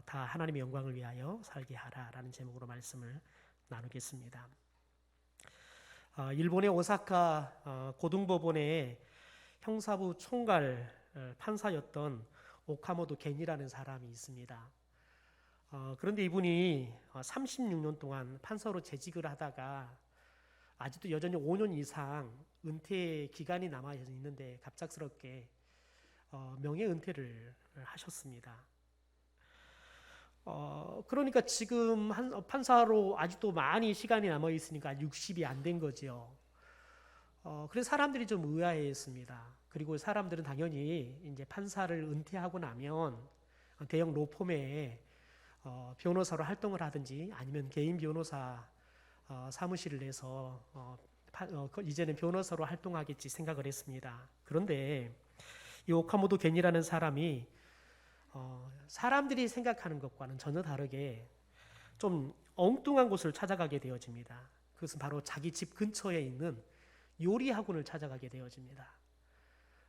다 하나님의 영광을 위하여 살게 하라라는 제목으로 말씀을 나누겠습니다. 일본의 오사카 고등법원의 형사부 총괄 판사였던 오카모토 겐이라는 사람이 있습니다. 그런데 이분이 36년 동안 판사로 재직을 하다가 아직도 여전히 5년 이상 은퇴 기간이 남아 있는데 갑작스럽게 명예 은퇴를 하셨습니다. 그러니까 지금 판사로 아직도 많이 시간이 남아 있으니까 60이 안 된 거죠. 그래서 사람들이 좀 의아해했습니다. 그리고 사람들은 당연히 이제 판사를 은퇴하고 나면 대형 로펌에 변호사로 활동을 하든지 아니면 개인 변호사 사무실을 내서 이제는 변호사로 활동하겠지 생각을 했습니다. 그런데 이 오카모토 겐이라는 사람이 사람들이 생각하는 것과는 전혀 다르게 좀 엉뚱한 곳을 찾아가게 되어집니다. 그것은 바로 자기 집 근처에 있는 요리 학원을 찾아가게 되어집니다.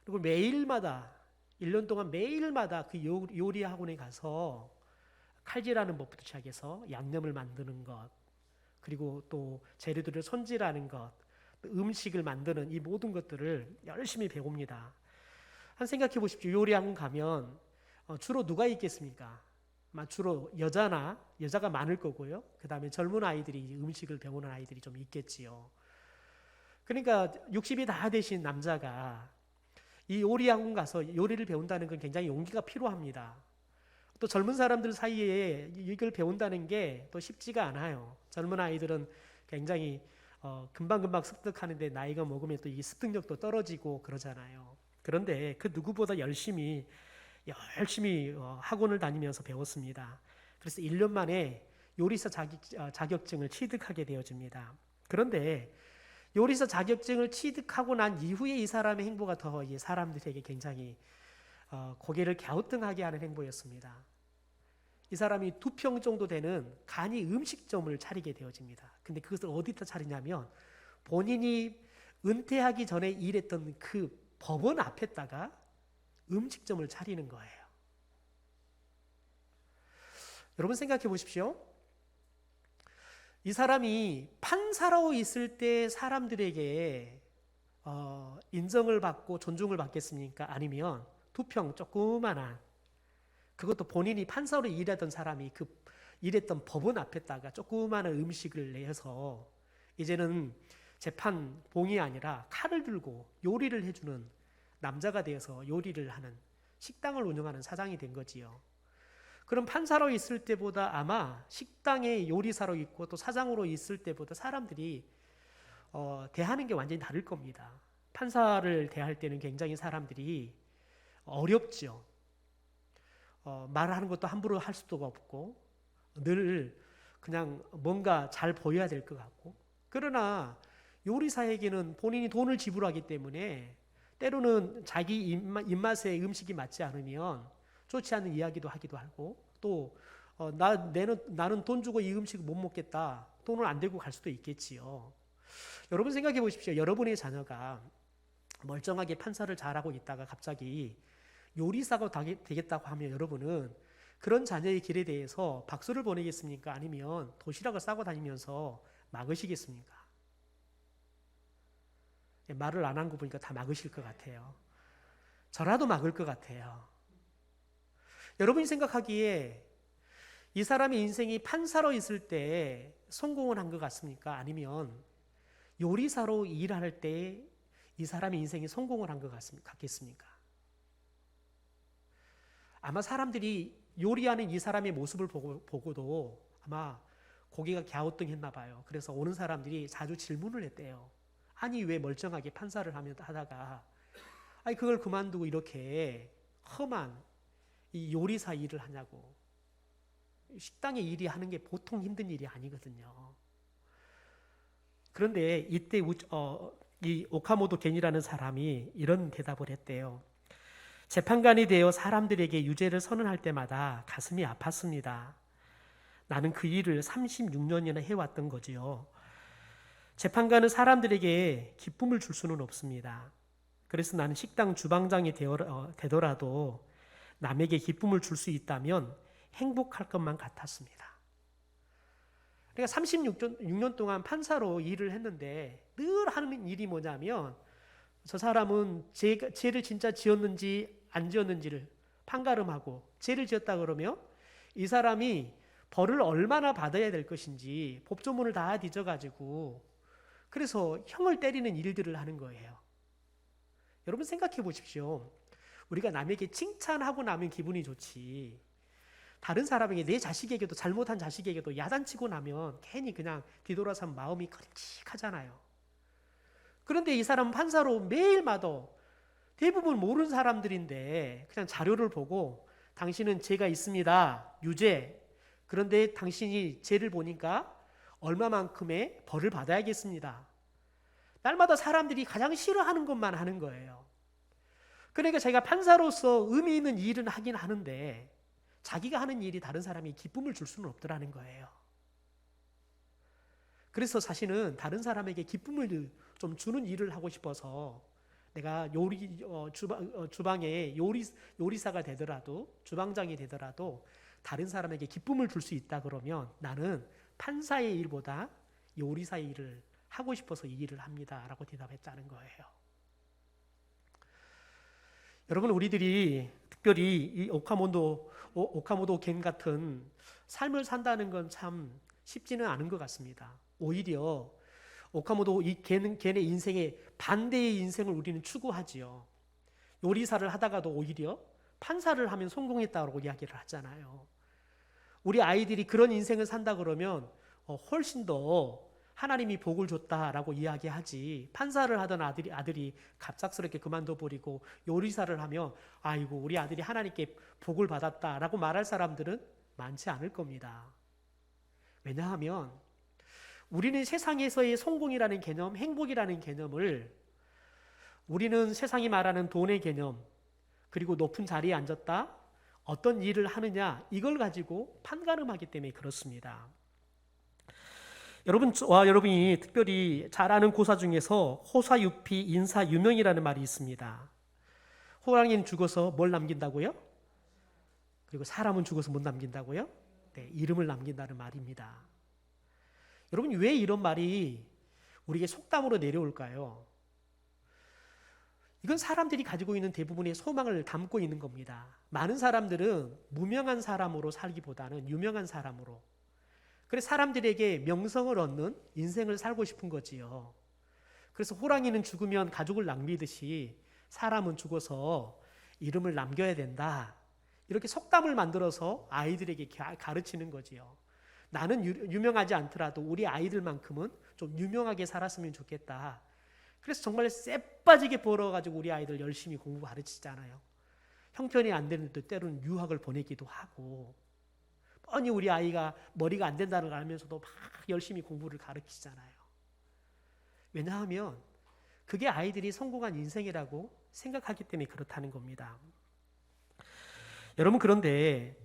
그리고 매일마다 1년 동안 매일마다 그 요리 학원에 가서 칼질하는 법부터 시작해서 양념을 만드는 것, 그리고 또 재료들을 손질하는 것, 음식을 만드는 이 모든 것들을 열심히 배웁니다. 한 생각해 보십시오. 요리 학원 가면 주로 누가 있겠습니까? 주로 여자가 많을 거고요. 그 다음에 젊은 아이들이 음식을 배우는 아이들이 좀 있겠지요. 그러니까 60이 다 되신 남자가 이 요리 학원 가서 요리를 배운다는 건 굉장히 용기가 필요합니다. 또 젊은 사람들 사이에 이걸 배운다는 게 또 쉽지가 않아요. 젊은 아이들은 굉장히 금방금방 습득하는데 나이가 먹으면 또 이 습득력도 떨어지고 그러잖아요. 그런데 그 누구보다 열심히 학원을 다니면서 배웠습니다. 그래서 1년 만에 요리사 자격증을 취득하게 되어집니다. 그런데 요리사 자격증을 취득하고 난 이후에 이 사람의 행보가 더 사람들에게 굉장히 고개를 갸우뚱하게 하는 행보였습니다. 이 사람이 2평 정도 되는 간이 음식점을 차리게 되어집니다. 근데 그것을 어디다 차리냐면 본인이 은퇴하기 전에 일했던 그 법원 앞에다가 음식점을 차리는 거예요. 여러분 생각해 보십시오. 이 사람이 판사로 있을 때 사람들에게 인정을 받고 존중을 받겠습니까? 아니면 2평 조그만한, 그것도 본인이 판사로 일하던 사람이 그 일했던 법원 앞에다가 조그마한 음식을 내서 이제는 재판 봉이 아니라 칼을 들고 요리를 해주는 남자가 되어서 요리를 하는 식당을 운영하는 사장이 된 거지요. 그럼 판사로 있을 때보다 아마 식당에 요리사로 있고 또 사장으로 있을 때보다 사람들이 대하는 게 완전히 다를 겁니다. 판사를 대할 때는 굉장히 사람들이 어렵죠. 말하는 것도 함부로 할 수도 없고 늘 그냥 뭔가 잘 보여야 될 것 같고, 그러나 요리사에게는 본인이 돈을 지불하기 때문에 때로는 자기 입맛에 음식이 맞지 않으면 좋지 않은 이야기도 하기도 하고, 또 나는 돈 주고 이 음식을 못 먹겠다, 돈을 안 대고 갈 수도 있겠지요. 여러분 생각해 보십시오. 여러분의 자녀가 멀쩡하게 판사를 잘하고 있다가 갑자기 요리사가 되겠다고 하면 여러분은 그런 자녀의 길에 대해서 박수를 보내겠습니까? 아니면 도시락을 싸고 다니면서 막으시겠습니까? 말을 안 한 거 보니까 다 막으실 것 같아요. 저라도 막을 것 같아요. 여러분이 생각하기에 이 사람의 인생이 판사로 있을 때 성공을 한 것 같습니까? 아니면 요리사로 일할 때 이 사람의 인생이 성공을 한 것 같겠습니까? 아마 사람들이 요리하는 이 사람의 모습을 보고도 아마 고개가 갸우뚱했나 봐요. 그래서 오는 사람들이 자주 질문을 했대요. 아니 왜 멀쩡하게 판사를 하다가 아니 그걸 그만두고 이렇게 험한 이 요리사 일을 하냐고. 식당의 일이 하는 게 보통 힘든 일이 아니거든요. 그런데 이때 이 오카모토 겐이라는 사람이 이런 대답을 했대요. 재판관이 되어 사람들에게 유죄를 선언할 때마다 가슴이 아팠습니다. 나는 그 일을 36년이나 해왔던 거지요. 재판관은 사람들에게 기쁨을 줄 수는 없습니다. 그래서 나는 식당 주방장이 되더라도 남에게 기쁨을 줄 수 있다면 행복할 것만 같았습니다. 그러니까 36년 동안 판사로 일을 했는데 늘 하는 일이 뭐냐면 저 사람은 죄를 진짜 지었는지 안 지었는지를 판가름하고, 죄를 지었다 그러면 이 사람이 벌을 얼마나 받아야 될 것인지 법조문을 다 뒤져가지고 그래서 형을 때리는 일들을 하는 거예요. 여러분 생각해 보십시오. 우리가 남에게 칭찬하고 나면 기분이 좋지, 다른 사람에게, 내 자식에게도, 잘못한 자식에게도 야단치고 나면 괜히 그냥 뒤돌아선 마음이 끔찍하잖아요. 그런데 이 사람은 판사로 매일마다 대부분 모르는 사람들인데 그냥 자료를 보고 당신은 죄가 있습니다, 유죄. 그런데 당신이 죄를 보니까 얼마만큼의 벌을 받아야겠습니다. 날마다 사람들이 가장 싫어하는 것만 하는 거예요. 그러니까 자기가 판사로서 의미 있는 일은 하긴 하는데 자기가 하는 일이 다른 사람이 기쁨을 줄 수는 없더라는 거예요. 그래서 사실은 다른 사람에게 기쁨을 좀 주는 일을 하고 싶어서 내가 주방에 요리사가 되더라도, 주방장이 되더라도 다른 사람에게 기쁨을 줄 수 있다 그러면 나는 판사의 일보다 요리사의 일을 하고 싶어서 이 일을 합니다 라고 대답했다는 거예요. 여러분, 우리들이 특별히 이 오카모토 겐 같은 삶을 산다는 건 참 쉽지는 않은 것 같습니다. 오히려 오카모토 이 겐의 인생의 반대의 인생을 우리는 추구하지요. 요리사를 하다가도 오히려 판사를 하면 성공했다고 이야기를 하잖아요. 우리 아이들이 그런 인생을 산다 그러면 훨씬 더 하나님이 복을 줬다라고 이야기하지, 판사를 하던 아들이 갑작스럽게 그만둬버리고 요리사를 하면 아이고 우리 아들이 하나님께 복을 받았다라고 말할 사람들은 많지 않을 겁니다. 왜냐하면 우리는 세상에서의 성공이라는 개념, 행복이라는 개념을, 우리는 세상이 말하는 돈의 개념, 그리고 높은 자리에 앉았다, 어떤 일을 하느냐, 이걸 가지고 판가름하기 때문에 그렇습니다. 여러분이 특별히 잘 아는 고사 중에서 호사유피 인사유명이라는 말이 있습니다. 호랑이는 죽어서 뭘 남긴다고요? 그리고 사람은 죽어서 못 남긴다고요? 네, 이름을 남긴다는 말입니다. 여러분, 왜 이런 말이 우리에게 속담으로 내려올까요? 이건 사람들이 가지고 있는 대부분의 소망을 담고 있는 겁니다. 많은 사람들은 무명한 사람으로 살기보다는 유명한 사람으로, 그래서 사람들에게 명성을 얻는 인생을 살고 싶은 거지요. 그래서 호랑이는 죽으면 가족을 남기듯이 사람은 죽어서 이름을 남겨야 된다, 이렇게 속담을 만들어서 아이들에게 가르치는 거지요. 나는 유명하지 않더라도 우리 아이들만큼은 좀 유명하게 살았으면 좋겠다. 그래서 정말 쎄빠지게 벌어가지고 우리 아이들 열심히 공부 가르치잖아요. 형편이 안 되는데 때로는 유학을 보내기도 하고, 뻔히 우리 아이가 머리가 안 된다는 걸 알면서도 막 열심히 공부를 가르치잖아요. 왜냐하면 그게 아이들이 성공한 인생이라고 생각하기 때문에 그렇다는 겁니다. 여러분, 그런데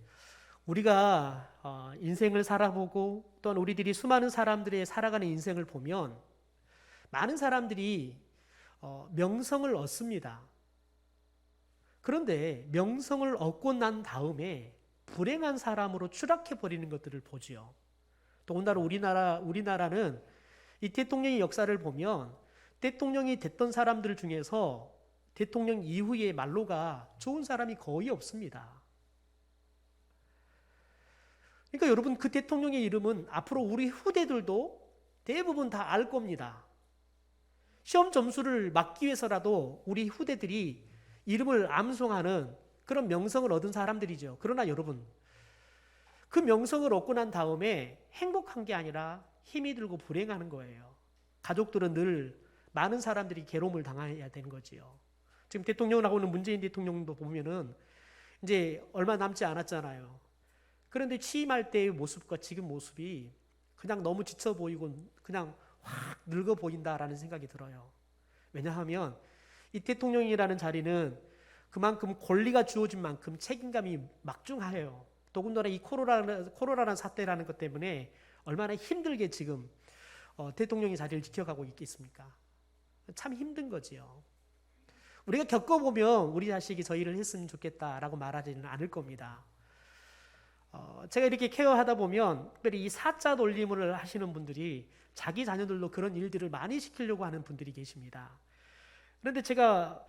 우리가 인생을 살아보고 또한 우리들이 수많은 사람들의 살아가는 인생을 보면 많은 사람들이 명성을 얻습니다. 그런데 명성을 얻고 난 다음에 불행한 사람으로 추락해 버리는 것들을 보지요. 더군다나 우리나라는 이 대통령의 역사를 보면 대통령이 됐던 사람들 중에서 대통령 이후의 말로가 좋은 사람이 거의 없습니다. 그러니까 여러분, 그 대통령의 이름은 앞으로 우리 후대들도 대부분 다 알 겁니다. 시험 점수를 막기 위해서라도 우리 후대들이 이름을 암송하는 그런 명성을 얻은 사람들이죠. 그러나 여러분, 그 명성을 얻고 난 다음에 행복한 게 아니라 힘이 들고 불행하는 거예요. 가족들은 늘 많은 사람들이 괴로움을 당해야 되는 거지요. 지금 대통령을 하고 있는 문재인 대통령도 보면은 이제 얼마 남지 않았잖아요. 그런데 취임할 때의 모습과 지금 모습이 그냥 너무 지쳐 보이고 그냥 확 늙어 보인다라는 생각이 들어요. 왜냐하면 이 대통령이라는 자리는 그만큼 권리가 주어진 만큼 책임감이 막중해요. 더군다나 이 코로나라는 사태라는 것 때문에 얼마나 힘들게 지금 대통령의 자리를 지켜가고 있겠습니까? 참 힘든 거지요. 우리가 겪어보면 우리 자식이 저 일을 했으면 좋겠다라고 말하지는 않을 겁니다. 제가 이렇게 케어하다 보면 특별히 이 사자 돌림을 하시는 분들이 자기 자녀들로 그런 일들을 많이 시키려고 하는 분들이 계십니다. 그런데 제가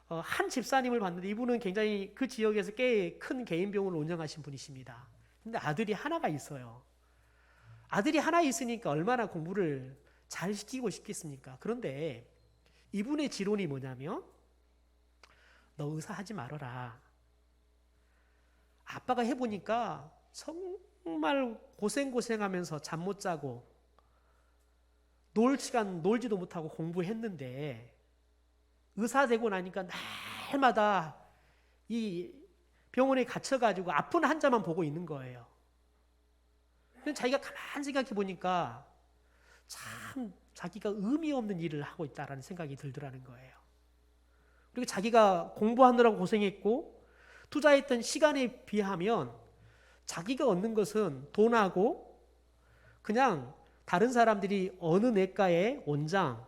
한 집사님을 봤는데 이분은 굉장히 그 지역에서 꽤 큰 개인병원을 운영하신 분이십니다. 근데 아들이 하나가 있어요. 아들이 하나 있으니까 얼마나 공부를 잘 시키고 싶겠습니까? 그런데 이분의 지론이 뭐냐면 너 의사 하지 말아라. 아빠가 해보니까 정말 고생하면서 잠 못 자고 놀 시간 놀지도 못하고 공부했는데 의사 되고 나니까 날마다 이 병원에 갇혀가지고 아픈 환자만 보고 있는 거예요. 자기가 가만히 생각해 보니까 참 자기가 의미 없는 일을 하고 있다라는 생각이 들더라는 거예요. 그리고 자기가 공부하느라고 고생했고 투자했던 시간에 비하면 자기가 얻는 것은 돈하고 그냥 다른 사람들이 어느 내과의 원장,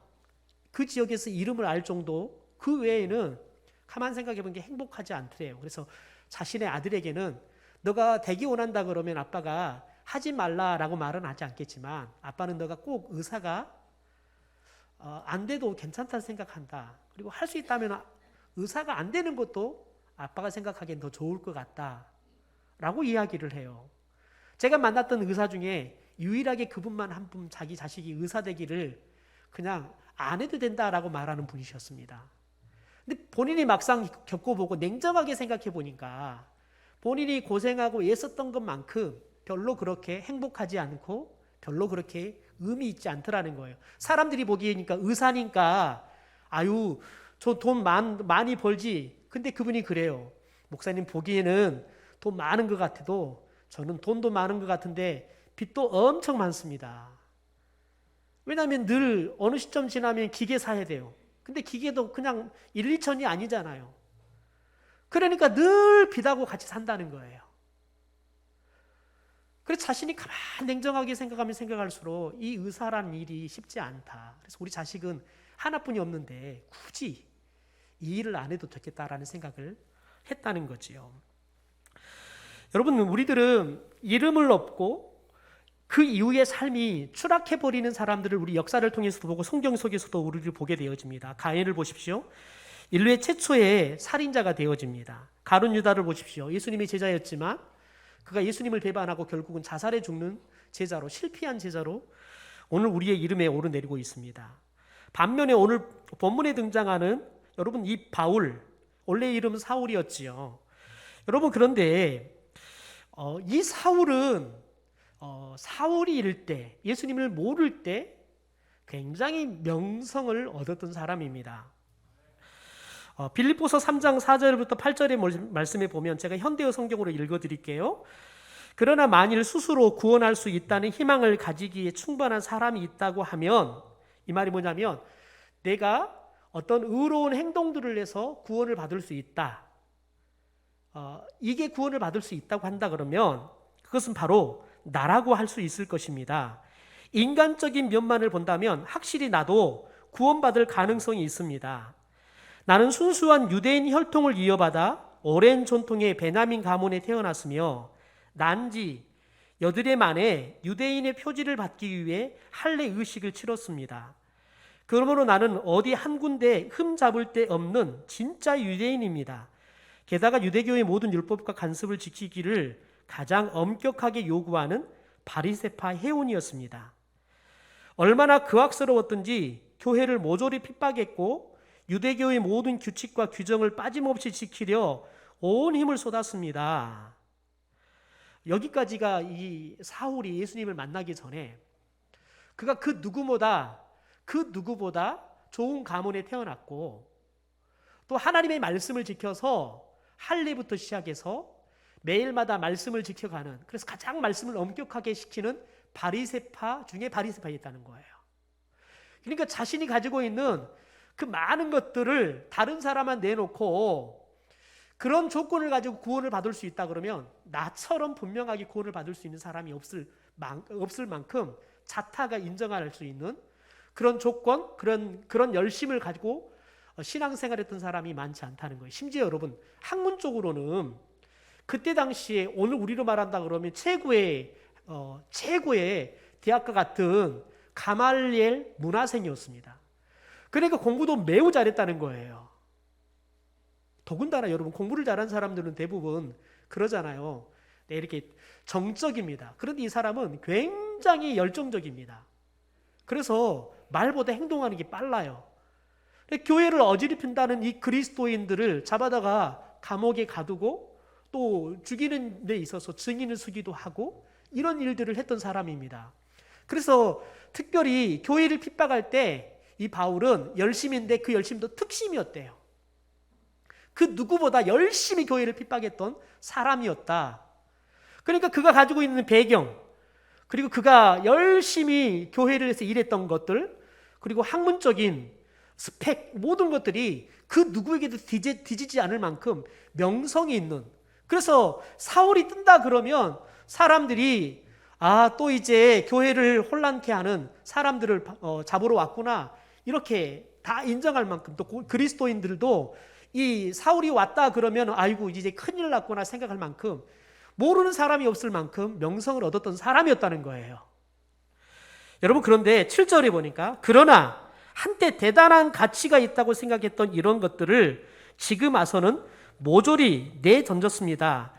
그 지역에서 이름을 알 정도, 그 외에는 가만 생각해 보는 게 행복하지 않더래요. 그래서 자신의 아들에게는 너가 되기 원한다 그러면 아빠가 하지 말라라고 말은 하지 않겠지만 아빠는 너가 꼭 의사가 안 돼도 괜찮다 생각한다. 그리고 할 수 있다면 의사가 안 되는 것도 아빠가 생각하기엔 더 좋을 것 같다 라고 이야기를 해요. 제가 만났던 의사 중에 유일하게 그분만 한 분 자기 자식이 의사 되기를 그냥 안 해도 된다라고 말하는 분이셨습니다. 근데 본인이 막상 겪어보고 냉정하게 생각해 보니까 본인이 고생하고 애썼던 것만큼 별로 그렇게 행복하지 않고 별로 그렇게 의미 있지 않더라는 거예요. 사람들이 보기에니까 의사니까 아유 저 돈 많이 벌지. 근데 그분이 그래요. 목사님 보기에는 돈 많은 것 같아도 저는 돈도 많은 것 같은데 빚도 엄청 많습니다. 왜냐하면 늘 어느 시점 지나면 기계 사야 돼요. 근데 기계도 그냥 1, 2천이 아니잖아요. 그러니까 늘 빚하고 같이 산다는 거예요. 그래서 자신이 가만히 냉정하게 생각하면 생각할수록 이 의사라는 일이 쉽지 않다. 그래서 우리 자식은 하나뿐이 없는데 굳이 이 일을 안 해도 되겠다라는 생각을 했다는 거지요. 여러분, 우리들은 이름을 얻고 그 이후의 삶이 추락해버리는 사람들을 우리 역사를 통해서도 보고 성경 속에서도 우리를 보게 되어집니다. 가인을 보십시오. 인류의 최초의 살인자가 되어집니다. 가룟 유다를 보십시오. 예수님의 제자였지만 그가 예수님을 배반하고 결국은 자살해 죽는 제자로, 실패한 제자로 오늘 우리의 이름에 오르내리고 있습니다. 반면에 오늘 본문에 등장하는 여러분 이 바울, 원래 이름은 사울이었지요. 여러분 그런데 이 사울은 사울이 때 예수님을 모를 때 굉장히 명성을 얻었던 사람입니다. 빌립보서 3장 4절부터 8절의 말씀에 보면 제가 현대어 성경으로 읽어드릴게요. 그러나 만일 스스로 구원할 수 있다는 희망을 가지기에 충분한 사람이 있다고 하면 이 말이 뭐냐면 내가 어떤 의로운 행동들을 해서 구원을 받을 수 있다. 이게 구원을 받을 수 있다고 한다 그러면 그것은 바로 나라고 할 수 있을 것입니다. 인간적인 면만을 본다면 확실히 나도 구원받을 가능성이 있습니다. 나는 순수한 유대인 혈통을 이어받아 오랜 전통의 베냐민 가문에 태어났으며 난지 여드레 만에 유대인의 표지를 받기 위해 할례 의식을 치렀습니다. 그러므로 나는 어디 한 군데 흠 잡을 데 없는 진짜 유대인입니다. 게다가 유대교의 모든 율법과 간섭을 지키기를 가장 엄격하게 요구하는 바리새파 회원이었습니다. 얼마나 거악스러웠던지 교회를 모조리 핍박했고 유대교의 모든 규칙과 규정을 빠짐없이 지키려 온 힘을 쏟았습니다. 여기까지가 이 사울이 예수님을 만나기 전에 그가 그 누구보다 좋은 가문에 태어났고 또 하나님의 말씀을 지켜서 할례부터 시작해서 매일마다 말씀을 지켜가는, 그래서 가장 말씀을 엄격하게 시키는 바리새파 중에 바리새파였다는 거예요. 그러니까 자신이 가지고 있는 그 많은 것들을 다른 사람한테 내놓고 그런 조건을 가지고 구원을 받을 수 있다 그러면 나처럼 분명하게 구원을 받을 수 있는 사람이 없을 만큼 자타가 인정할 수 있는 그런 조건, 그런 열심을 가지고 신앙생활했던 사람이 많지 않다는 거예요. 심지어 여러분 학문적으로는 그때 당시에 오늘 우리로 말한다 그러면 최고의 대학과 같은 가말리엘 문화생이었습니다. 그러니까 공부도 매우 잘했다는 거예요. 더군다나 여러분 공부를 잘하는 사람들은 대부분 그러잖아요. 네, 이렇게 정적입니다. 그런데 이 사람은 굉장히 열정적입니다. 그래서 말보다 행동하는 게 빨라요. 교회를 어지럽힌다는 이 그리스도인들을 잡아다가 감옥에 가두고 또 죽이는 데 있어서 증인을 쓰기도 하고 이런 일들을 했던 사람입니다. 그래서 특별히 교회를 핍박할 때 이 바울은 열심인데 그 열심도 특심이었대요. 그 누구보다 열심히 교회를 핍박했던 사람이었다. 그러니까 그가 가지고 있는 배경, 그리고 그가 열심히 교회를 해서 일했던 것들, 그리고 학문적인 스펙, 모든 것들이 그 누구에게도 뒤지지 않을 만큼 명성이 있는, 그래서 사울이 뜬다 그러면 사람들이 또 이제 교회를 혼란케 하는 사람들을 잡으러 왔구나, 이렇게 다 인정할 만큼, 또 그리스도인들도 이 사울이 왔다 그러면 아이고 이제 큰일 났구나 생각할 만큼, 모르는 사람이 없을 만큼 명성을 얻었던 사람이었다는 거예요. 여러분, 그런데 7절에 보니까 그러나 한때 대단한 가치가 있다고 생각했던 이런 것들을 지금 와서는 모조리 내던졌습니다.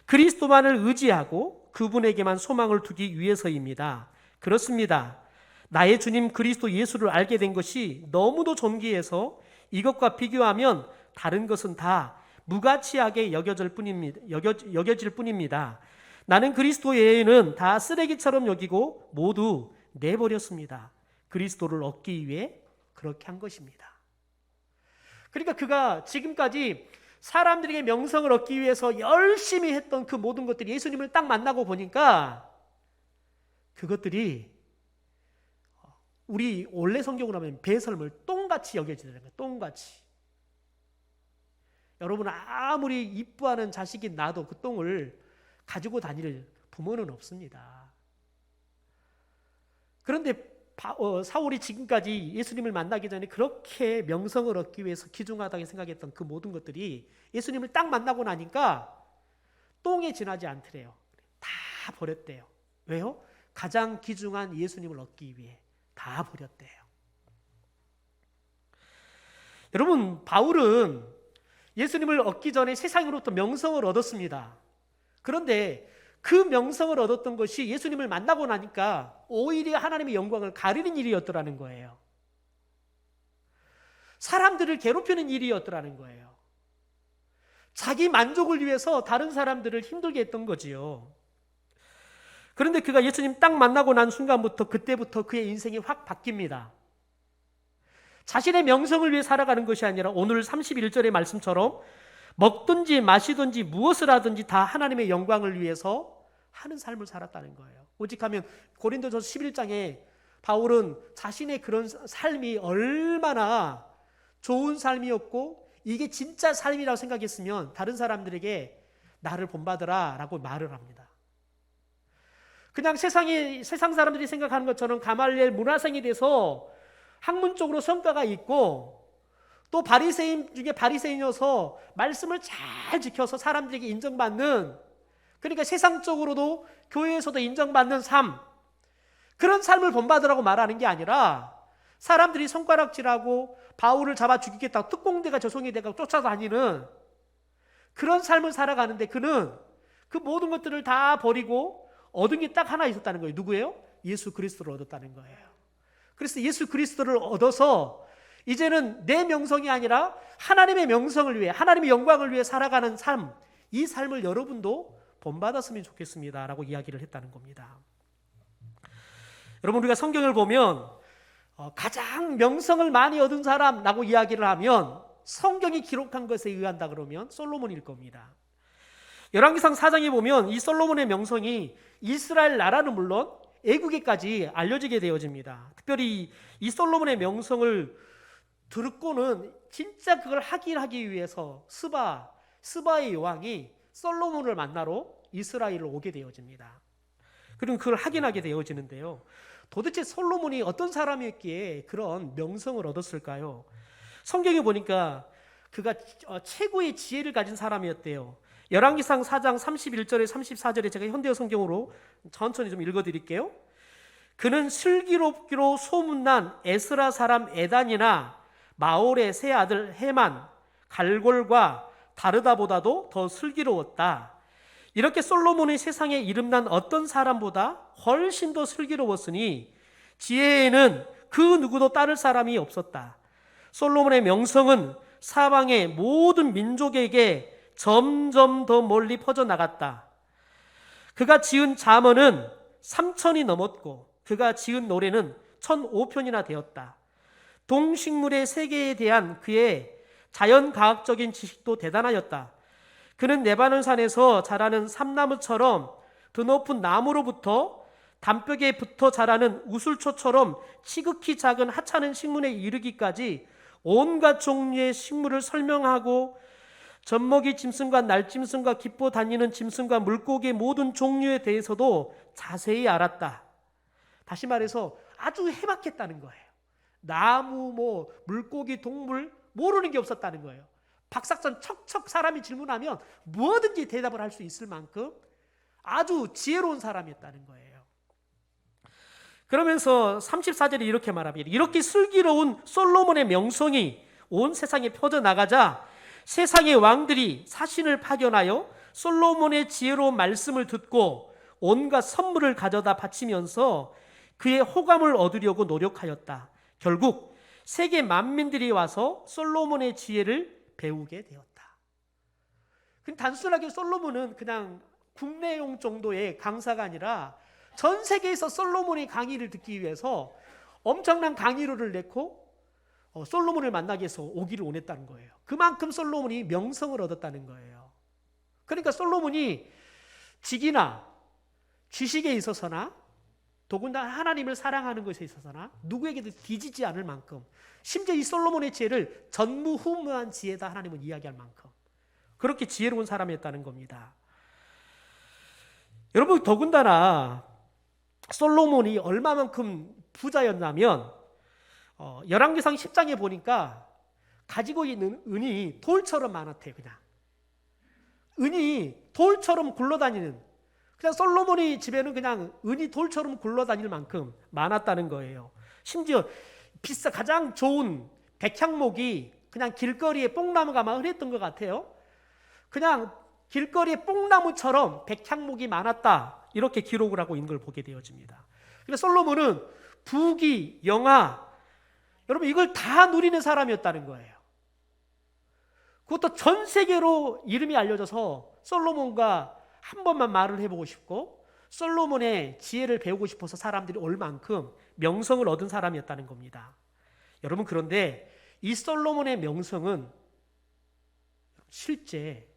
그리스도만을 의지하고 그분에게만 소망을 두기 위해서입니다. 그렇습니다. 나의 주님 그리스도 예수를 알게 된 것이 너무도 존귀해서 이것과 비교하면 다른 것은 다 무가치하게 여겨질 뿐입니다. 나는 그리스도 외에는 다 쓰레기처럼 여기고 모두 내버렸습니다. 그리스도를 얻기 위해 그렇게 한 것입니다. 그러니까 그가 지금까지 사람들에게 명성을 얻기 위해서 열심히 했던 그 모든 것들이 예수님을 딱 만나고 보니까 그것들이 우리 원래 성경으로 하면 배설물 똥같이 여겨지는 거예요. 똥같이. 여러분, 아무리 이뻐하는 자식인 나도 그 똥을 가지고 다닐 부모는 없습니다. 그런데 사울이 지금까지 예수님을 만나기 전에 그렇게 명성을 얻기 위해서 귀중하다고 생각했던 그 모든 것들이 예수님을 딱 만나고 나니까 똥에 지나지 않더래요. 다 버렸대요. 왜요? 가장 귀중한 예수님을 얻기 위해 다 버렸대요. 여러분, 바울은 예수님을 얻기 전에 세상으로부터 명성을 얻었습니다. 그런데 그 명성을 얻었던 것이 예수님을 만나고 나니까 오히려 하나님의 영광을 가리는 일이었더라는 거예요. 사람들을 괴롭히는 일이었더라는 거예요. 자기 만족을 위해서 다른 사람들을 힘들게 했던 거지요. 그런데 그가 예수님 딱 만나고 난 순간부터, 그때부터 그의 인생이 확 바뀝니다. 자신의 명성을 위해 살아가는 것이 아니라 오늘 31절의 말씀처럼 먹든지 마시든지 무엇을 하든지 다 하나님의 영광을 위해서 하는 삶을 살았다는 거예요. 오직하면 고린도전서 11장에 바울은 자신의 그런 삶이 얼마나 좋은 삶이었고 이게 진짜 삶이라고 생각했으면 다른 사람들에게 나를 본받으라 라고 말을 합니다. 그냥 세상 사람들이 생각하는 것처럼 가말리엘 문화생이 돼서 학문적으로 성과가 있고 또 바리새인 중에 바리새인이어서 말씀을 잘 지켜서 사람들에게 인정받는, 그러니까 세상적으로도 교회에서도 인정받는 삶, 그런 삶을 본받으라고 말하는 게 아니라 사람들이 손가락질하고 바울을 잡아 죽이겠다고 특공대가 조성이 돼서 쫓아다니는 그런 삶을 살아가는데 그는 그 모든 것들을 다 버리고 얻은 게 딱 하나 있었다는 거예요. 누구예요? 예수 그리스도를 얻었다는 거예요. 그래서 예수 그리스도를 얻어서 이제는 내 명성이 아니라 하나님의 명성을 위해, 하나님의 영광을 위해 살아가는 삶, 이 삶을 여러분도 본받았으면 좋겠습니다 라고 이야기를 했다는 겁니다. 여러분, 우리가 성경을 보면 가장 명성을 많이 얻은 사람라고 이야기를 하면 성경이 기록한 것에 의한다 그러면 솔로몬일 겁니다. 열왕기상 4장에 보면 이 솔로몬의 명성이 이스라엘 나라는 물론 애국에까지 알려지게 되어집니다. 특별히 이 솔로몬의 명성을 듣고는 진짜 그걸 하기 위해서 스바의 왕이 솔로몬을 만나러 이스라엘로 오게 되어집니다. 그럼 그걸 확인하게 되어지는데요. 도대체 솔로몬이 어떤 사람이었기에 그런 명성을 얻었을까요? 성경에 보니까 그가 최고의 지혜를 가진 사람이었대요. 열왕기상 4장 31절에 34절에 제가 현대어 성경으로 천천히 좀 읽어드릴게요. 그는 슬기롭기로 소문난 에스라 사람 에단이나 마올의 세 아들 헤만, 갈골과 다르다보다도 더 슬기로웠다. 이렇게 솔로몬의 세상에 이름난 어떤 사람보다 훨씬 더 슬기로웠으니 지혜에는 그 누구도 따를 사람이 없었다. 솔로몬의 명성은 사방의 모든 민족에게 점점 더 멀리 퍼져나갔다. 그가 지은 잠언은 3,000이 넘었고 그가 지은 노래는 1,005편이나 되었다. 동식물의 세계에 대한 그의 자연과학적인 지식도 대단하였다. 그는 레바논 산에서 자라는 삼나무처럼 드높은 나무로부터 담벽에 붙어 자라는 우슬초처럼 지극히 작은 하찮은 식물에 이르기까지 온갖 종류의 식물을 설명하고 젖먹이 짐승과 날짐승과 기뻐 다니는 짐승과 물고기의 모든 종류에 대해서도 자세히 알았다. 다시 말해서 아주 해박했다는 거예요. 나무, 물고기, 동물 모르는 게 없었다는 거예요. 박삭선 척척 사람이 질문하면 뭐든지 대답을 할 수 있을 만큼 아주 지혜로운 사람이었다는 거예요. 그러면서 34절에 이렇게 말합니다. 이렇게 슬기로운 솔로몬의 명성이 온 세상에 퍼져나가자 세상의 왕들이 사신을 파견하여 솔로몬의 지혜로운 말씀을 듣고 온갖 선물을 가져다 바치면서 그의 호감을 얻으려고 노력하였다. 결국 세계 만민들이 와서 솔로몬의 지혜를 배우게 되었다. 단순하게 솔로몬은 그냥 국내용 정도의 강사가 아니라 전 세계에서 솔로몬의 강의를 듣기 위해서 엄청난 강의료를 냈고 솔로몬을 만나기 위해서 오기를 원했다는 거예요. 그만큼 솔로몬이 명성을 얻었다는 거예요. 그러니까 솔로몬이 직이나 지식에 있어서나 더군다나 하나님을 사랑하는 것에 있어서나 누구에게도 뒤지지 않을 만큼 심지어 이 솔로몬의 지혜를 전무후무한 지혜다 하나님은 이야기할 만큼 그렇게 지혜로운 사람이었다는 겁니다. 여러분 더군다나 솔로몬이 얼마만큼 부자였냐면 열왕기상 10장에 보니까 가지고 있는 은이 돌처럼 많았대요. 그냥 은이 돌처럼 굴러다니는 그냥 솔로몬의 집에는 그냥 은이 돌처럼 굴러다닐 만큼 많았다는 거예요. 심지어 가장 좋은 백향목이 그냥 길거리에 뽕나무가 막 흔했던 것 같아요. 그냥 길거리에 뽕나무처럼 백향목이 많았다. 이렇게 기록을 하고 있는 걸 보게 되어집니다. 그래서 솔로몬은 부귀, 영화, 여러분 이걸 다 누리는 사람이었다는 거예요. 그것도 전 세계로 이름이 알려져서 솔로몬과 한 번만 말을 해보고 싶고 솔로몬의 지혜를 배우고 싶어서 사람들이 올 만큼 명성을 얻은 사람이었다는 겁니다. 여러분 그런데 이 솔로몬의 명성은 실제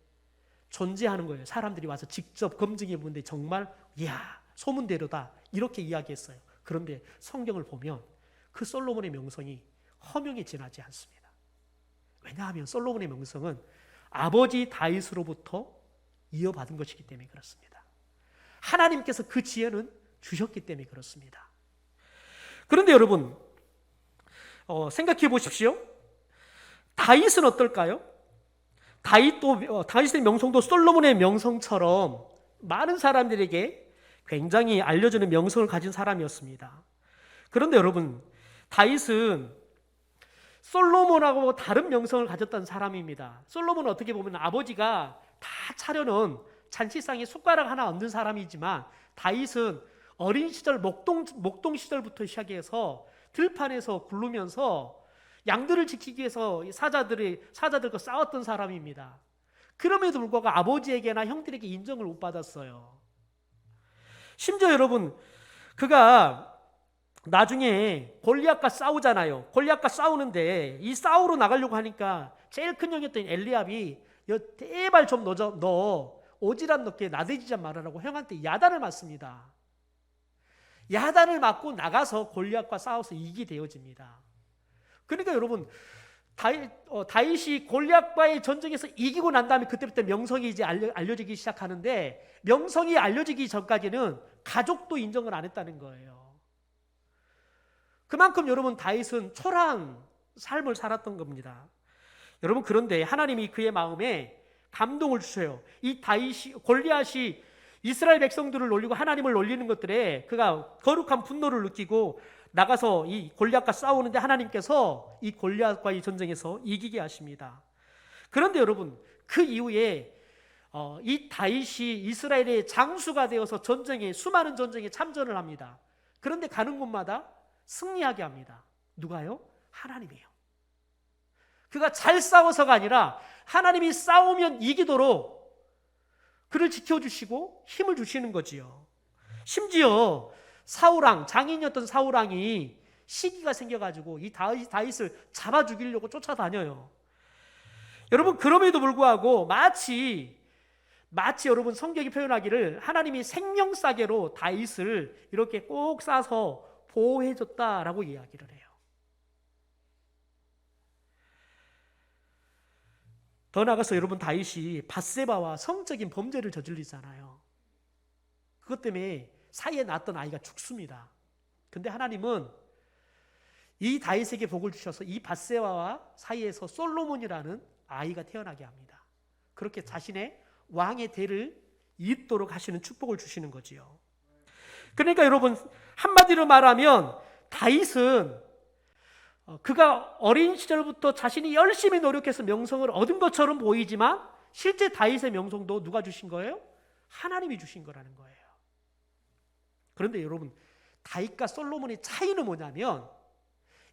존재하는 거예요. 사람들이 와서 직접 검증해 보는데 정말 이야 소문대로다 이렇게 이야기했어요. 그런데 성경을 보면 그 솔로몬의 명성이 허명에 지나지 않습니다. 왜냐하면 솔로몬의 명성은 아버지 다윗으로부터 이어받은 것이기 때문에 그렇습니다. 하나님께서 그 지혜는 주셨기 때문에 그렇습니다. 그런데 여러분 생각해 보십시오. 다윗은 어떨까요? 다윗의 명성도 솔로몬의 명성처럼 많은 사람들에게 굉장히 알려지는 명성을 가진 사람이었습니다. 그런데 여러분 다윗은 솔로몬하고 다른 명성을 가졌던 사람입니다. 솔로몬은 어떻게 보면 아버지가 다 차려놓은 잔치상에 숟가락 하나 얹는 사람이지만 다윗은 어린 시절 목동 시절부터 시작해서 들판에서 굴르면서 양들을 지키기 위해서 사자들과 싸웠던 사람입니다. 그럼에도 불구하고 아버지에게나 형들에게 인정을 못 받았어요. 심지어 여러분 그가 나중에 골리앗과 싸우잖아요. 골리앗과 싸우는데 이 싸우러 나가려고 하니까 제일 큰 형이었던 엘리압이 제발 좀 너 오지랖 넓게 나대지지 말아라고 형한테 야단을 맞습니다. 야단을 맞고 나가서 골리앗과 싸워서 이기게 되어집니다. 그러니까 여러분 다윗이 골리앗과의 전쟁에서 이기고 난 다음에 그때부터 명성이 이제 알려지기 시작하는데 명성이 알려지기 전까지는 가족도 인정을 안 했다는 거예요. 그만큼 여러분 다윗은 초라한 삶을 살았던 겁니다. 여러분 그런데 하나님이 그의 마음에 감동을 주셔요. 이 골리앗이 이스라엘 백성들을 놀리고 하나님을 놀리는 것들에 그가 거룩한 분노를 느끼고 나가서 이 골리앗과 싸우는데 하나님께서 이 골리앗과의 전쟁에서 이기게 하십니다. 그런데 여러분, 그 이후에 이 다윗이 이스라엘의 장수가 되어서 수많은 전쟁에 참전을 합니다. 그런데 가는 곳마다 승리하게 합니다. 누가요? 하나님이에요. 그가 잘 싸워서가 아니라 하나님이 싸우면 이기도록 그를 지켜주시고 힘을 주시는 거지요. 심지어 장인이었던 사울왕이 시기가 생겨가지고 이 다윗을 잡아 죽이려고 쫓아다녀요. 여러분, 그럼에도 불구하고 마치 여러분 성경이 표현하기를 하나님이 생명싸개로 다윗을 이렇게 꼭 싸서 보호해줬다라고 이야기를 해요. 더 나아가서 여러분, 다윗이 밧세바와 성적인 범죄를 저질리잖아요. 그것 때문에 사이에 낳았던 아이가 죽습니다. 근데 하나님은 이 다윗에게 복을 주셔서 이 밧세바와 사이에서 솔로몬이라는 아이가 태어나게 합니다. 그렇게 자신의 왕의 대를 잇도록 하시는 축복을 주시는 거지요. 그러니까 여러분, 한마디로 말하면 다윗은 그가 어린 시절부터 자신이 열심히 노력해서 명성을 얻은 것처럼 보이지만 실제 다윗의 명성도 누가 주신 거예요? 하나님이 주신 거라는 거예요. 그런데 여러분, 다윗과 솔로몬의 차이는 뭐냐면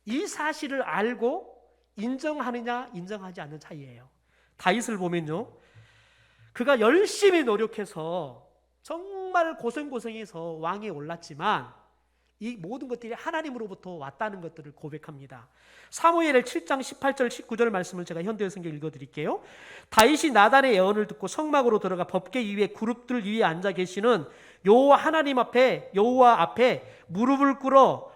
이 사실을 알고 인정하느냐 인정하지 않는 차이예요. 다윗을 보면요, 그가 열심히 노력해서 정말 고생해서 왕에 올랐지만 이 모든 것들이 하나님으로부터 왔다는 것들을 고백합니다. 사무엘 7장 18절 19절 말씀을 제가 현대어 성경 읽어드릴게요. 다윗이 나단의 예언을 듣고 성막으로 들어가 법궤 위에 그룹들 위에 앉아 계시는 여호와 앞에 무릎을 꿇어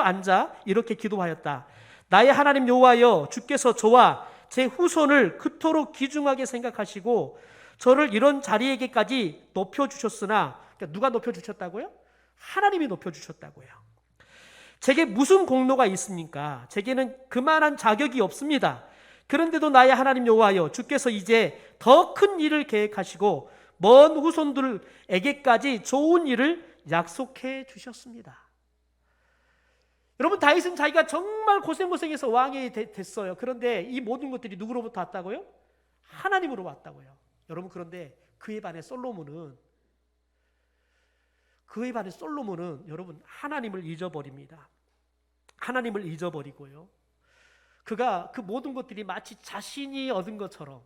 앉아 이렇게 기도하였다. 나의 하나님 여호와여, 주께서 저와 제 후손을 그토록 귀중하게 생각하시고 저를 이런 자리에게까지 높여주셨으나, 그러니까 누가 높여주셨다고요? 하나님이 높여주셨다고요. 제게 무슨 공로가 있습니까? 제게는 그만한 자격이 없습니다. 그런데도 나의 하나님 여호와여, 주께서 이제 더 큰 일을 계획하시고 먼 후손들에게까지 좋은 일을 약속해 주셨습니다. 여러분, 다윗은 자기가 정말 고생해서 왕이 됐어요. 그런데 이 모든 것들이 누구로부터 왔다고요? 하나님으로 왔다고요. 여러분, 그런데 그에 반해 솔로몬은 여러분 하나님을 잊어버립니다. 하나님을 잊어버리고요, 그가 그 모든 것들이 마치 자신이 얻은 것처럼,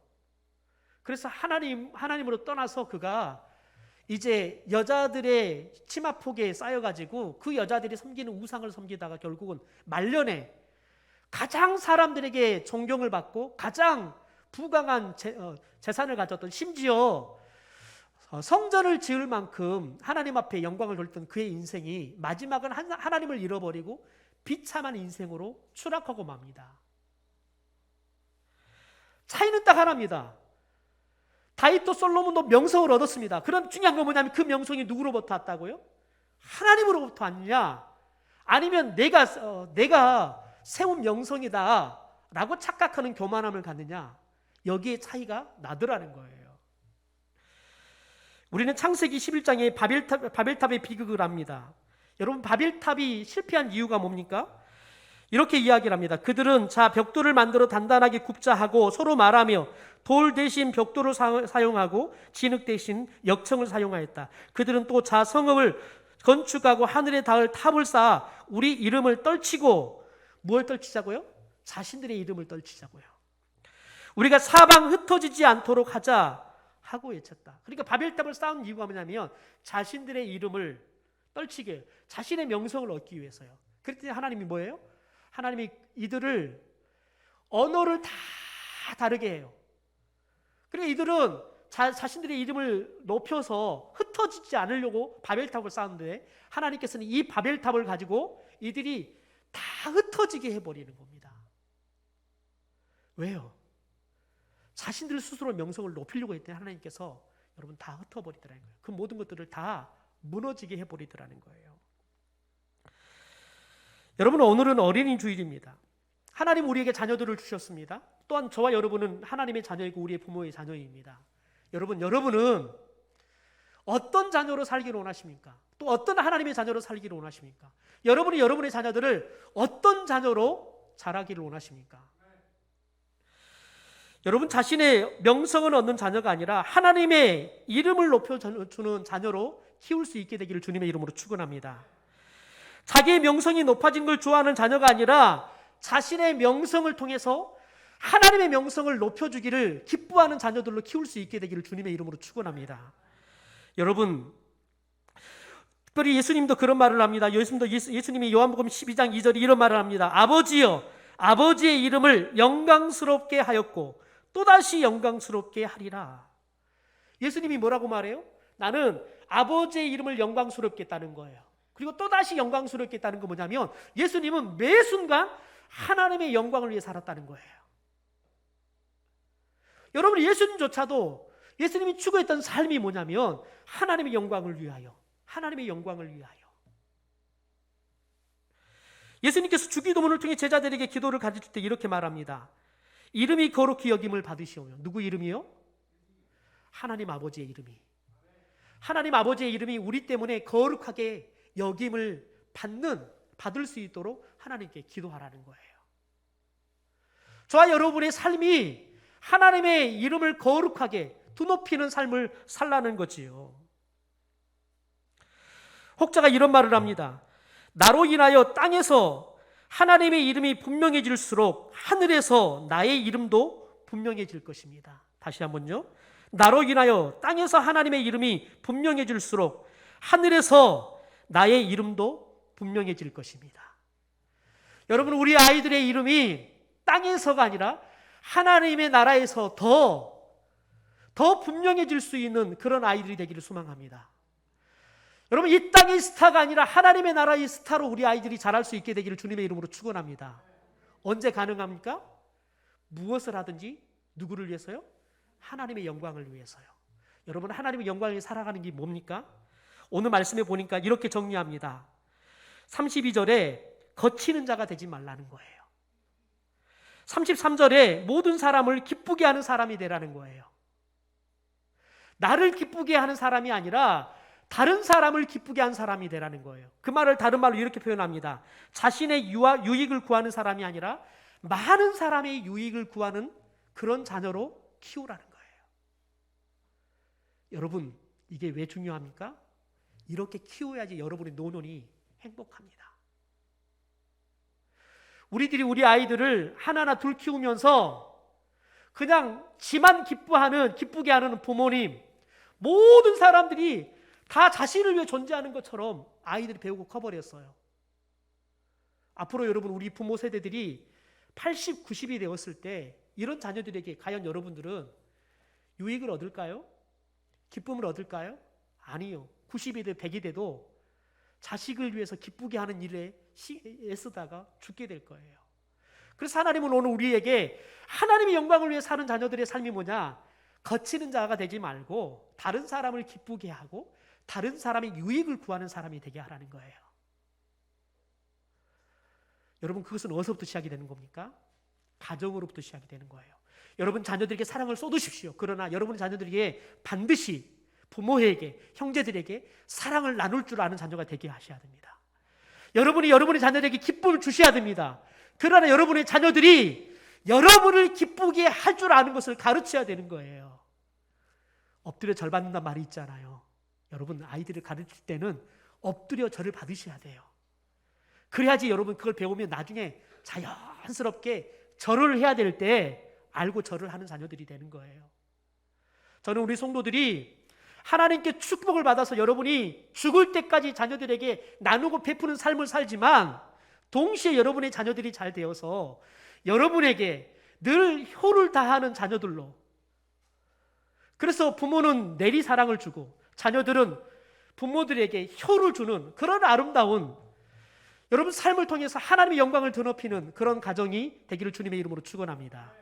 그래서 하나님으로 떠나서 그가 이제 여자들의 치마폭에 쌓여가지고 그 여자들이 섬기는 우상을 섬기다가 결국은 말년에 가장 사람들에게 존경을 받고 가장 부강한 재산을 가졌던, 심지어 성전을 지을 만큼 하나님 앞에 영광을 돌렸던 그의 인생이 마지막은 하나님을 잃어버리고 비참한 인생으로 추락하고 맙니다. 차이는 딱 하나입니다. 다윗도 솔로몬도 명성을 얻었습니다. 그런 중요한 건 뭐냐면 그 명성이 누구로부터 왔다고요? 하나님으로부터 왔냐, 아니면 내가 세운 명성이다 라고 착각하는 교만함을 갖느냐, 여기에 차이가 나더라는 거예요. 우리는 창세기 11장에 바벨탑의 비극을 합니다. 여러분, 바벨탑이 실패한 이유가 뭡니까? 이렇게 이야기를 합니다. 그들은 벽돌을 만들어 단단하게 굽자 하고 서로 말하며 돌 대신 벽돌을 사용하고 진흙 대신 역청을 사용하였다. 그들은 또 성읍을 건축하고 하늘에 닿을 탑을 쌓아 우리 이름을 떨치고, 뭘 떨치자고요? 자신들의 이름을 떨치자고요. 우리가 사방 흩어지지 않도록 하자 하고 외쳤다. 그러니까 바벨탑을 쌓은 이유가 뭐냐면 자신들의 이름을 떨치게, 자신의 명성을 얻기 위해서요. 그랬더니 하나님이 뭐예요? 하나님이 이들을 언어를 다 다르게 해요. 그러니까 이들은 자신들의 이름을 높여서 흩어지지 않으려고 바벨탑을 쌓았는데 하나님께서는 이 바벨탑을 가지고 이들이 다 흩어지게 해버리는 겁니다. 왜요? 자신들 스스로 명성을 높이려고 했더니 하나님께서 여러분 다 흩어버리더라는 거예요. 그 모든 것들을 다 무너지게 해버리더라는 거예요. 여러분, 오늘은 어린이 주일입니다. 하나님 우리에게 자녀들을 주셨습니다. 또한 저와 여러분은 하나님의 자녀이고 우리의 부모의 자녀입니다. 여러분은 어떤 자녀로 살기를 원하십니까? 또 어떤 하나님의 자녀로 살기를 원하십니까? 여러분이 여러분의 자녀들을 어떤 자녀로 자라기를 원하십니까? 여러분 자신의 명성을 얻는 자녀가 아니라 하나님의 이름을 높여주는 자녀로 키울 수 있게 되기를 주님의 이름으로 축원합니다. 자기의 명성이 높아진 걸 좋아하는 자녀가 아니라 자신의 명성을 통해서 하나님의 명성을 높여주기를 기뻐하는 자녀들로 키울 수 있게 되기를 주님의 이름으로 축원합니다. 여러분, 특별히 예수님도 그런 말을 합니다. 예수님이 요한복음 12장 2절에 이런 말을 합니다. 아버지여, 아버지의 이름을 영광스럽게 하였고 또다시 영광스럽게 하리라. 예수님이 뭐라고 말해요? 나는 아버지의 이름을 영광스럽게 했다는 거예요. 그리고 또다시 영광스럽게 했다는 건 뭐냐면 예수님은 매 순간 하나님의 영광을 위해 살았다는 거예요. 여러분, 예수님조차도 예수님이 추구했던 삶이 뭐냐면 하나님의 영광을 위하여, 하나님의 영광을 위하여. 예수님께서 주기도문을 통해 제자들에게 기도를 가르칠 때 이렇게 말합니다. 이름이 거룩히 여김을 받으시오며. 누구 이름이요? 하나님 아버지의 이름이. 하나님 아버지의 이름이 우리 때문에 거룩하게 여김을 받을 수 있도록 하나님께 기도하라는 거예요. 저와 여러분의 삶이 하나님의 이름을 거룩하게 드높이는 삶을 살라는 거지요. 혹자가 이런 말을 합니다. 나로 인하여 땅에서 하나님의 이름이 분명해질수록 하늘에서 나의 이름도 분명해질 것입니다. 다시 한번요. 나로 인하여 땅에서 하나님의 이름이 분명해질수록 하늘에서 나의 이름도 분명해질 것입니다. 여러분, 우리 아이들의 이름이 땅에서가 아니라 하나님의 나라에서 더 분명해질 수 있는 그런 아이들이 되기를 소망합니다. 여러분, 이 땅의 스타가 아니라 하나님의 나라의 스타로 우리 아이들이 자랄 수 있게 되기를 주님의 이름으로 축원합니다. 언제 가능합니까? 무엇을 하든지 누구를 위해서요? 하나님의 영광을 위해서요. 여러분, 하나님의 영광을 위해 살아가는 게 뭡니까? 오늘 말씀에 보니까 이렇게 정리합니다. 32절에 거치는 자가 되지 말라는 거예요. 33절에 모든 사람을 기쁘게 하는 사람이 되라는 거예요. 나를 기쁘게 하는 사람이 아니라 다른 사람을 기쁘게 한 사람이 되라는 거예요. 그 말을 다른 말로 이렇게 표현합니다. 자신의 유익을 구하는 사람이 아니라 많은 사람의 유익을 구하는 그런 자녀로 키우라는 거예요. 여러분, 이게 왜 중요합니까? 이렇게 키워야지 여러분의 노년이 행복합니다. 우리들이 우리 아이들을 하나하나 둘 키우면서 그냥 지만 기쁘게 하는 부모님, 모든 사람들이 다 자신을 위해 존재하는 것처럼 아이들이 배우고 커버렸어요. 앞으로 여러분, 우리 부모 세대들이 80, 90이 되었을 때 이런 자녀들에게 과연 여러분들은 유익을 얻을까요? 기쁨을 얻을까요? 아니요. 90이 돼 100이 돼도 자식을 위해서 기쁘게 하는 일에 애쓰다가 죽게 될 거예요. 그래서 하나님은 오늘 우리에게 하나님의 영광을 위해 사는 자녀들의 삶이 뭐냐? 거치는 자가 되지 말고 다른 사람을 기쁘게 하고 다른 사람의 유익을 구하는 사람이 되게 하라는 거예요. 여러분, 그것은 어디서부터 시작이 되는 겁니까? 가정으로부터 시작이 되는 거예요. 여러분 자녀들에게 사랑을 쏟으십시오. 그러나 여러분 자녀들에게 반드시 부모에게, 형제들에게 사랑을 나눌 줄 아는 자녀가 되게 하셔야 됩니다. 여러분이 여러분의 자녀들에게 기쁨을 주셔야 됩니다. 그러나 여러분의 자녀들이 여러분을 기쁘게 할 줄 아는 것을 가르쳐야 되는 거예요. 엎드려 절 받는단 말이 있잖아요. 여러분, 아이들을 가르칠 때는 엎드려 절을 받으셔야 돼요. 그래야지 여러분 그걸 배우면 나중에 자연스럽게 절을 해야 될 때 알고 절을 하는 자녀들이 되는 거예요. 저는 우리 성도들이 하나님께 축복을 받아서 여러분이 죽을 때까지 자녀들에게 나누고 베푸는 삶을 살지만 동시에 여러분의 자녀들이 잘 되어서 여러분에게 늘 효를 다하는 자녀들로, 그래서 부모는 내리 사랑을 주고 자녀들은 부모들에게 효를 주는 그런 아름다운 여러분 삶을 통해서 하나님의 영광을 드높이는 그런 가정이 되기를 주님의 이름으로 축원합니다.